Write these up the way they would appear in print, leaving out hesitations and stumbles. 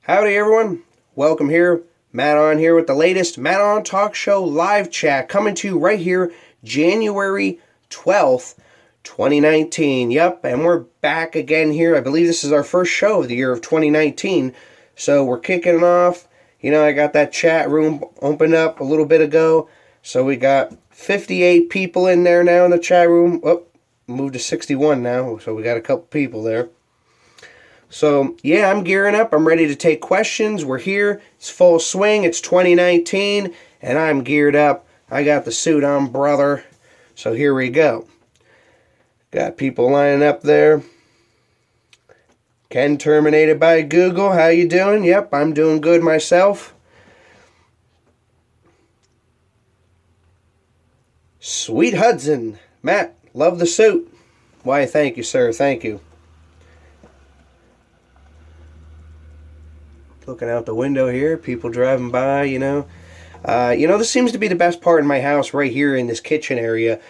Howdy everyone, welcome here, Matt on here with the latest Matt on Talk Show live chat coming to you right here January 12th, 2019. Yep, and we're back again here. I believe this is our first show of the year of 2019, so we're kicking it off. I got that chat room opened up a little bit ago, so we got 58 people in there now in the chat room. Oh, moved to 61 now, so we got a couple people there. So, yeah, I'm gearing up. I'm ready to take questions. We're here. It's full swing. It's 2019, and I'm geared up. I got the suit on, brother. So here we go. Got people lining up there. Ken terminated by Google. How you doing? Yep, I'm doing good myself. Sweet Hudson. Matt, love the suit. Why, thank you, sir. Thank you. Looking out the window here, people driving by, this seems to be the best part in my house right here in this kitchen area.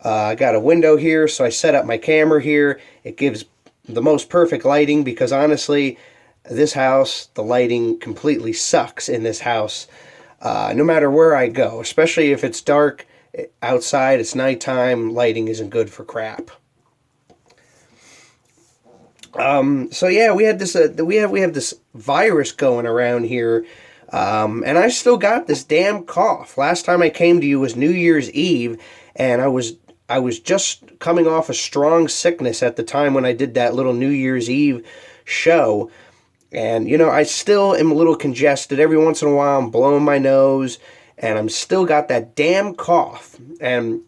I got a window here, so I set up my camera here. It gives the most perfect lighting because honestly, this house, the lighting completely sucks in this house. No matter where I go, especially if it's dark outside, it's nighttime, lighting isn't good for crap. So yeah, we had this we have this virus going around here, and I still got this damn cough. Last time I came to you was New Year's Eve, and I was just coming off a strong sickness at the time when I did that little New Year's Eve show, and I still am a little congested. Every once in a while I'm blowing my nose, and I'm still got that damn cough, and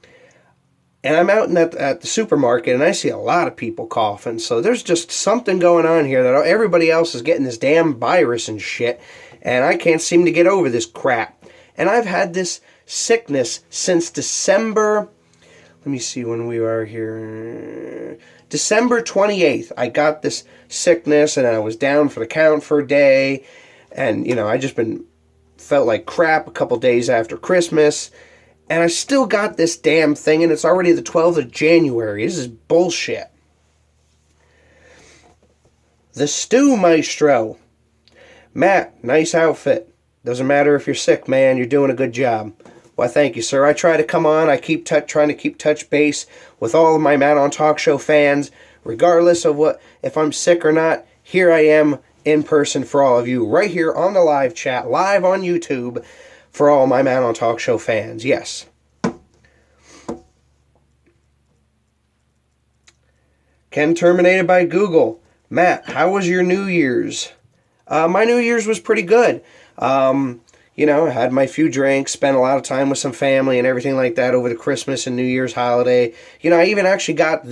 I'm out at the supermarket, and I see a lot of people coughing. So there's just something going on here that everybody else is getting this damn virus and shit, and I can't seem to get over this crap. And I've had this sickness since December. Let me see when we are here. December 28th. I got this sickness, and I was down for the count for a day, and I just felt like crap a couple days after Christmas. And I still got this damn thing, and it's already the 12th of January. This is bullshit. The Stew Maestro. Matt, nice outfit. Doesn't matter if you're sick, man. You're doing a good job. Why, thank you, sir. I try to come on. I keep trying to keep touch base with all of my Matt on Talk Show fans. Regardless of if I'm sick or not, here I am in person for all of you. Right here on the live chat, live on YouTube. For all my Matt on Talk Show fans, yes. Ken terminated by Google. Matt, how was your New Year's? My New Year's was pretty good. I had my few drinks, spent a lot of time with some family and everything like that over the Christmas and New Year's holiday. I even actually got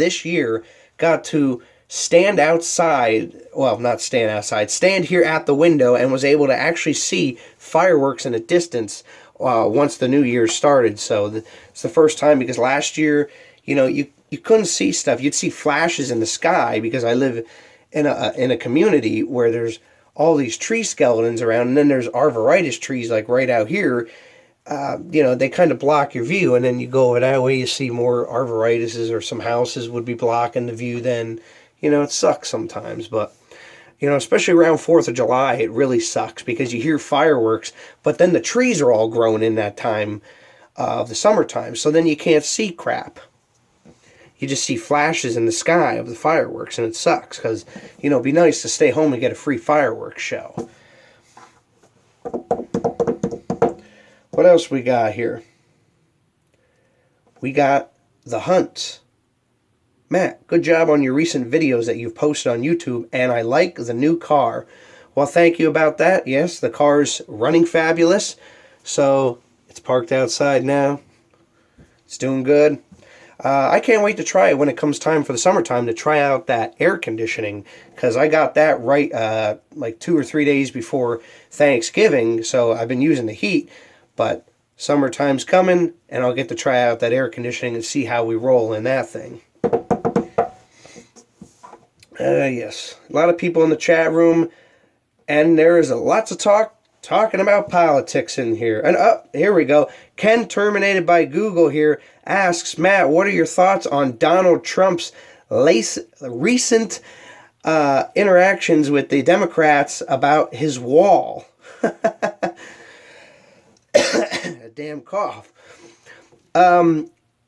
to stand outside, well, not stand outside, stand here at the window and was able to actually see fireworks in the distance once the New Year started. So it's the first time because last year, you couldn't see stuff. You'd see flashes in the sky because I live in a community where there's all these tree skeletons around, and then there's arborvitae trees like right out here. They kind of block your view, and then you go over that way, you see more arborvitaes or some houses would be blocking the view then. It sucks sometimes, but, especially around 4th of July, it really sucks because you hear fireworks, but then the trees are all grown in that time of the summertime, so then you can't see crap. You just see flashes in the sky of the fireworks, and it sucks because, it'd be nice to stay home and get a free fireworks show. What else we got here? We got The Hunt. Matt, good job on your recent videos that you've posted on YouTube, and I like the new car. Well, thank you about that. Yes, the car's running fabulous, so it's parked outside now. It's doing good. I can't wait to try it when it comes time for the summertime to try out that air conditioning, because I got that right like 2 or 3 days before Thanksgiving, so I've been using the heat, but summertime's coming, and I'll get to try out that air conditioning and see how we roll in that thing. Yes, a lot of people in the chat room, and there is lots of talking about politics in here. And here we go. Ken terminated by Google here asks, Matt, what are your thoughts on Donald Trump's recent interactions with the Democrats about his wall. A damn cough.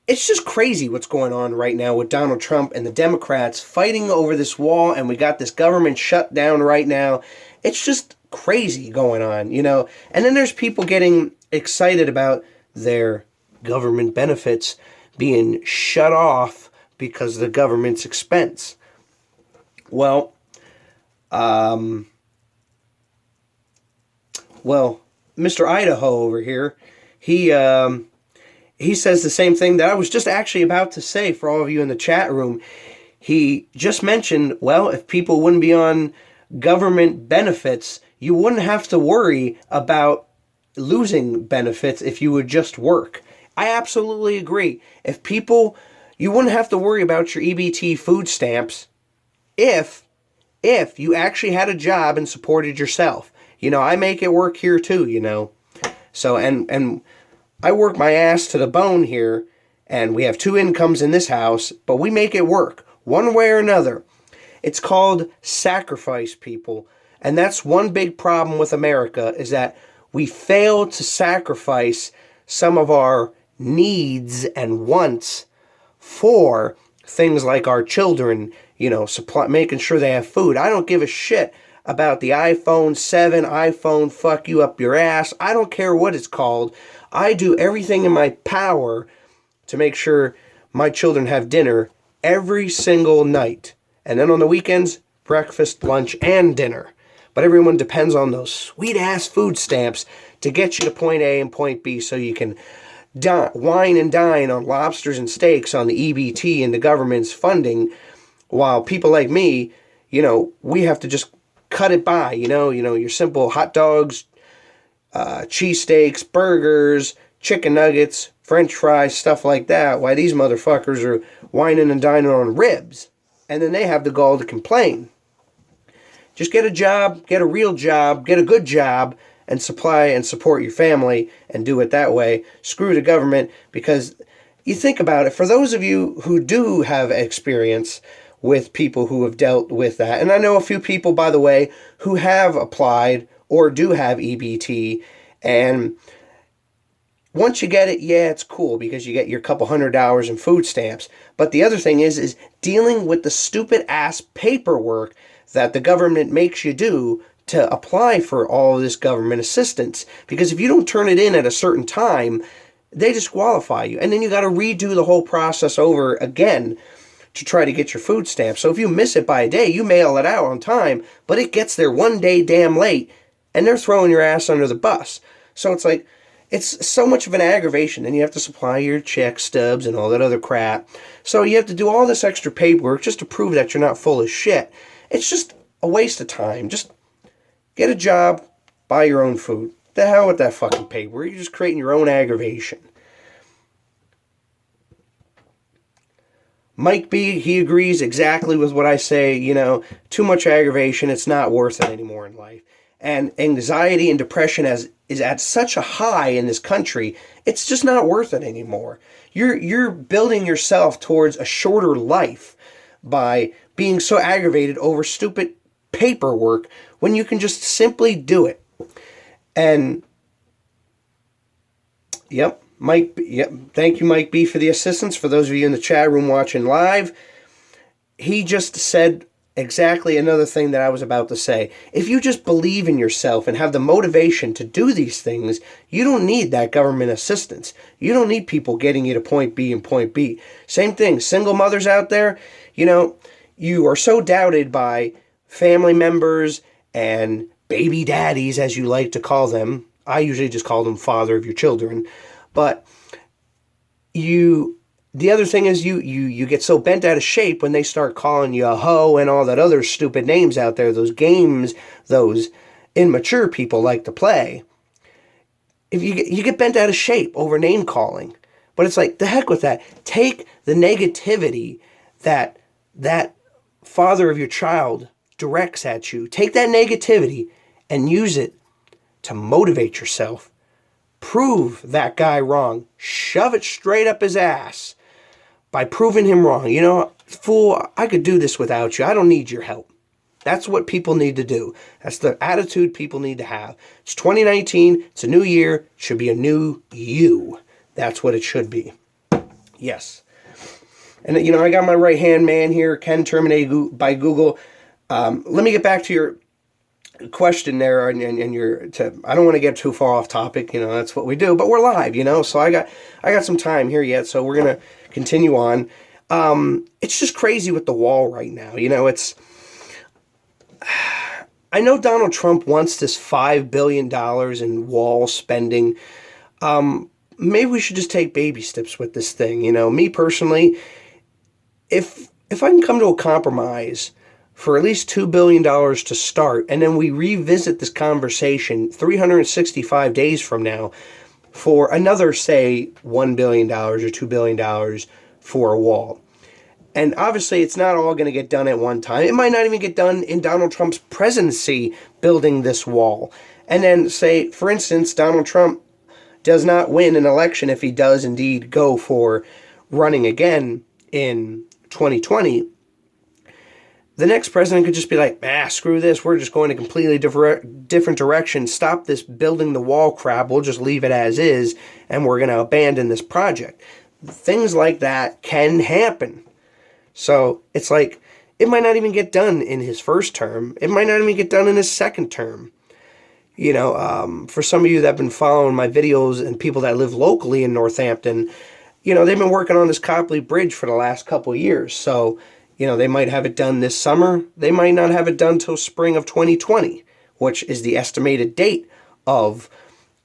It's just crazy what's going on right now with Donald Trump and the Democrats fighting over this wall, and we got this government shutdown right now. It's just crazy going on, you know. And then there's people getting excited about their government benefits being shut off because of the government's expense. Well, Mr. Idaho over here, he says the same thing that I was just actually about to say for all of you in the chat room. He just mentioned, well, if people wouldn't be on government benefits, you wouldn't have to worry about losing benefits if you would just work. I absolutely agree. You wouldn't have to worry about your EBT food stamps if you actually had a job and supported yourself. You know, I make it work here too, you know. So, and I work my ass to the bone here, and we have 2 incomes in this house, but we make it work one way or another. It's called sacrifice, people. And that's one big problem with America, is that we fail to sacrifice some of our needs and wants for things like our children, you know, making sure they have food. I don't give a shit about the iPhone 7, iPhone fuck you up your ass. I don't care what it's called. I do everything in my power to make sure my children have dinner every single night. And then on the weekends, breakfast, lunch, and dinner. But everyone depends on those sweet-ass food stamps to get you to point A and point B so you can wine and dine on lobsters and steaks on the EBT and the government's funding, while people like me, you know, we have to just cut it by, you know, your simple hot dogs, cheesesteaks, burgers, chicken nuggets, French fries, stuff like that. Why these motherfuckers are whining and dining on ribs. And then they have the gall to complain. Just get a job, get a real job, get a good job, and supply and support your family and do it that way. Screw the government, because you think about it, for those of you who do have experience with people who have dealt with that, and I know a few people, by the way, who have applied or do have EBT, and once you get it, yeah, it's cool because you get your couple $100 in food stamps. But the other thing is dealing with the stupid ass paperwork that the government makes you do to apply for all of this government assistance. Because if you don't turn it in at a certain time, they disqualify you. And then you got to redo the whole process over again to try to get your food stamps. So if you miss it by a day, you mail it out on time, but it gets there one day damn late, and they're throwing your ass under the bus. So it's like, it's so much of an aggravation, and you have to supply your check stubs and all that other crap. So you have to do all this extra paperwork just to prove that you're not full of shit. It's just a waste of time. Just get a job, buy your own food. The hell with that fucking paperwork. You're just creating your own aggravation. Mike B, he agrees exactly with what I say. You know, too much aggravation, it's not worth it anymore in life. And anxiety and depression is at such a high in this country, it's just not worth it anymore. You're building yourself towards a shorter life by being so aggravated over stupid paperwork when you can just simply do it. And yep, thank you, Mike B, for the assistance. For those of you in the chat room watching live, he just said exactly another thing that I was about to say. If you just believe in yourself and have the motivation to do these things, you don't need that government assistance. You don't need people getting you to point B and point B. Same thing, single mothers out there, you know, you are so doubted by family members and baby daddies, as you like to call them. I usually just call them father of your children. But the other thing is you get so bent out of shape when they start calling you a hoe and all that other stupid names out there, those games those immature people like to play. If you get bent out of shape over name calling. But it's like, the heck with that. Take the negativity that father of your child directs at you. Take that negativity and use it to motivate yourself. Prove that guy wrong. Shove it straight up his ass by proving him wrong. You know, fool, I could do this without you. I don't need your help. That's what people need to do. That's the attitude people need to have. It's 2019. It's a new year. It should be a new you. That's what it should be. Yes. And, I got my right-hand man here, Ken Terminated by Google. Let me get back to your question there, and I don't want to get too far off topic. That's what we do, but we're live. So I got some time here yet, so we're gonna continue on. It's just crazy with the wall right now. I know Donald Trump wants this $5 billion in wall spending. Maybe we should just take baby steps with this thing. Me personally, if I can come to a compromise for at least $2 billion to start, and then we revisit this conversation 365 days from now for another, say, $1 billion or $2 billion for a wall. And obviously, it's not all going to get done at one time. It might not even get done in Donald Trump's presidency, building this wall. And then, say, for instance, Donald Trump does not win an election if he does indeed go for running again in 2020. The next president could just be like, screw this. We're just going a completely different direction. Stop this building the wall crap. We'll just leave it as is, and we're going to abandon this project. Things like that can happen. So it's like, it might not even get done in his first term. It might not even get done in his second term. For some of you that have been following my videos and people that live locally in Northampton, they've been working on this Copley Bridge for the last couple of years. So, they might have it done this summer. They might not have it done till spring of 2020, which is the estimated date of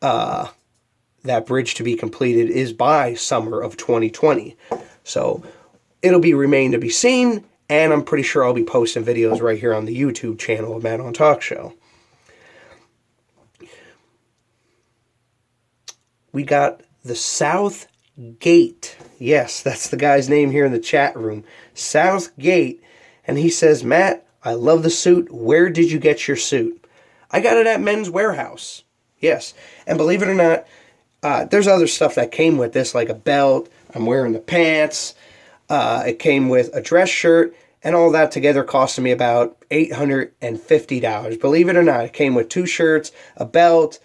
that bridge to be completed is by summer of 2020. So it'll remain to be seen, and I'm pretty sure I'll be posting videos right here on the YouTube channel of Matt on Talk Show. We got the South Gate. Yes, that's the guy's name here in the chat room. South Gate. And he says, Matt, I love the suit. Where did you get your suit? I got it at Men's Warehouse. Yes. And believe it or not, there's other stuff that came with this, like a belt. I'm wearing the pants. It came with a dress shirt. And all that together costed me about $850. Believe it or not, it came with 2 shirts, a belt,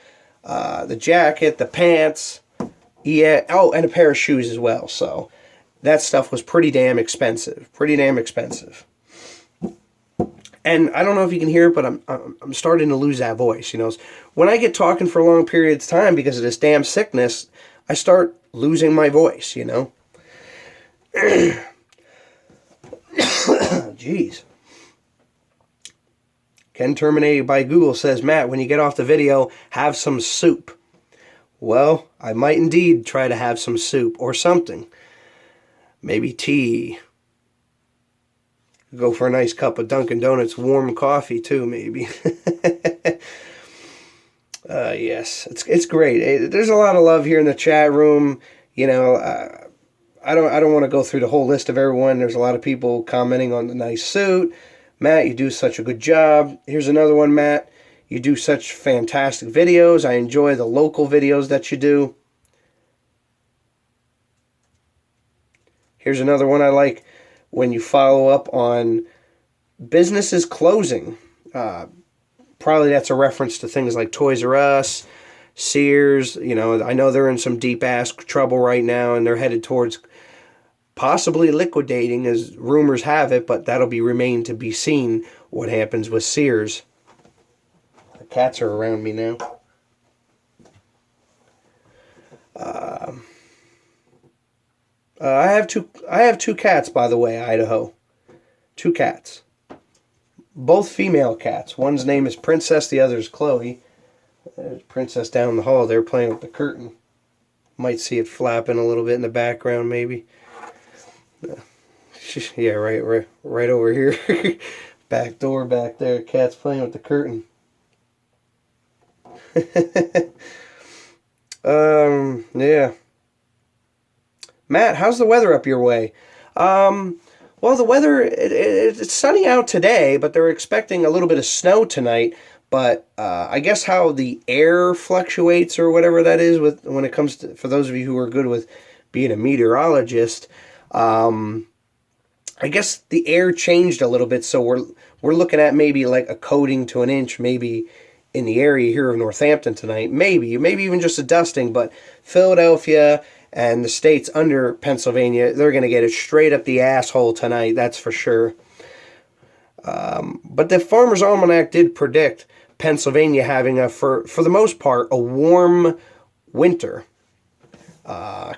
the jacket, the pants, and a pair of shoes as well. So that stuff was pretty damn expensive. And I don't know if you can hear it, but I'm starting to lose that voice. When I get talking for long periods of time because of this damn sickness, I start losing my voice. Jeez. Ken Terminated by Google says, Matt, when you get off the video, have some soup. Well, I might indeed try to have some soup or something. Maybe tea. Go for a nice cup of Dunkin' Donuts warm coffee too, maybe. Yes, it's great. There's a lot of love here in the chat room. I don't want to go through the whole list of everyone. There's a lot of people commenting on the nice suit. Matt, you do such a good job. Here's another one, Matt. You do such fantastic videos. I enjoy the local videos that you do. Here's another one I like when you follow up on businesses closing. Probably that's a reference to things like Toys R Us, Sears. I know they're in some deep-ass trouble right now, and they're headed towards possibly liquidating, as rumors have it, but that'll remain to be seen what happens with Sears. The cats are around me now. I have two cats, by the way, Idaho. 2 cats. Both female cats. One's name is Princess, the other is Chloe. There's Princess down the hall. They're playing with the curtain. Might see it flapping a little bit in the background, maybe. Yeah, right over here. Back door back there. Cat's playing with the curtain. Yeah. Matt, how's the weather up your way? Well, the weather, it's sunny out today, but they're expecting a little bit of snow tonight. But I guess how the air fluctuates or whatever that is when it comes to, for those of you who are good with being a meteorologist, I guess the air changed a little bit, so we're we're looking at maybe like a coating to an inch, maybe in the area here of Northampton tonight. Maybe even just a dusting, but Philadelphia and the states under Pennsylvania, they're going to get it straight up the asshole tonight, that's for sure. But the Farmer's Almanac did predict Pennsylvania having, for the most part, a warm winter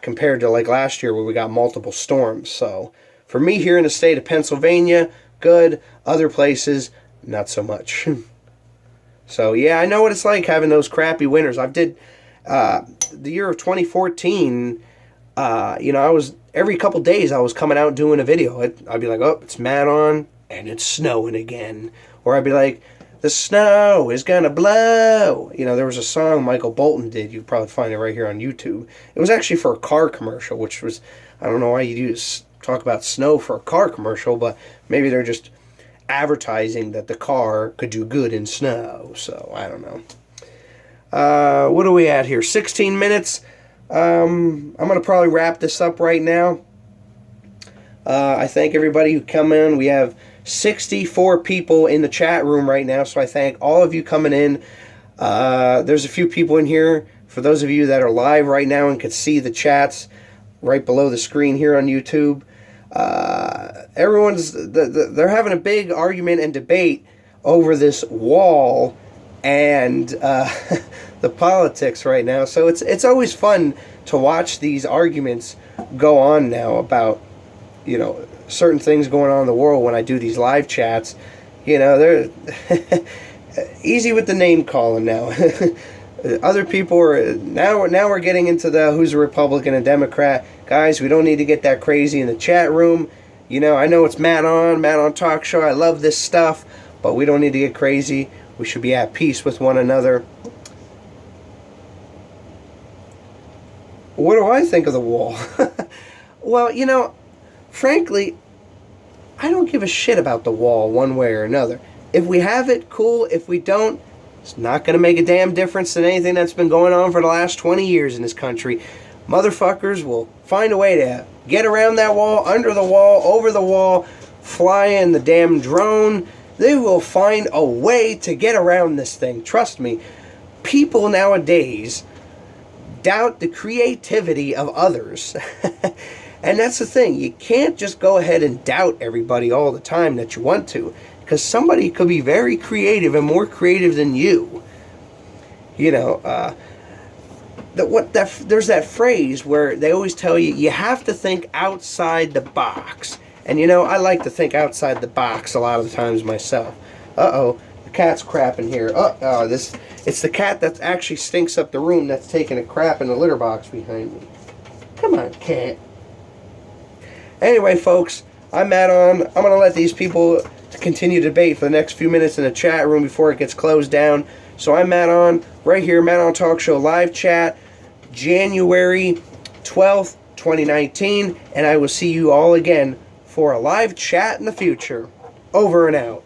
compared to like last year where we got multiple storms. So for me here in the state of Pennsylvania, good. Other places, not so much. So yeah, I know what it's like having those crappy winters. I did the year of 2014. I was every couple days I was coming out doing a video. I'd be like, oh, it's Matt on, and it's snowing again. Or I'd be like, the snow is gonna blow. There was a song Michael Bolton did. You'd probably find it right here on YouTube. It was actually for a car commercial, which was, I don't know why you talk about snow for a car commercial, but maybe they're just advertising that the car could do good in snow. So I don't know. What are we at here? 16 minutes. I'm gonna probably wrap this up right now. I thank everybody who come in. We have 64 people in the chat room right now, so I thank all of you coming in. There's a few people in here. For those of you that are live right now and can see the chats right below the screen here on YouTube, they're having a big argument and debate over this wall and the politics right now. So it's always fun to watch these arguments go on now about certain things going on in the world when I do these live chats. They're easy with the name calling now. Other people are now we're getting into the who's a Republican and Democrat. Guys, we don't need to get that crazy in the chat room. I know it's Matt on Talk Show. I love this stuff, but we don't need to get crazy. We should be at peace with one another. What do I think of the wall? Well, frankly, I don't give a shit about the wall one way or another. If we have it, cool. If we don't, it's not going to make a damn difference than anything that's been going on for the last 20 years in this country. Motherfuckers will find a way to get around that wall, under the wall, over the wall, fly in the damn drone. They will find a way to get around this thing. Trust me. People nowadays doubt the creativity of others. And that's the thing. You can't just go ahead and doubt everybody all the time that you want to, because somebody could be very creative and more creative than you. There's that phrase where they always tell you, you have to think outside the box. And I like to think outside the box a lot of the times myself. Uh-oh, the cat's crapping here. It's the cat that actually stinks up the room that's taking a crap in the litter box behind me. Come on, cat. Anyway, folks, I'm Matt on. I'm going to let these people continue to debate for the next few minutes in the chat room before it gets closed down. So I'm Matt on, right here, Matt on Talk Show live chat, January 12th, 2019, and I will see you all again for a live chat in the future. Over and out.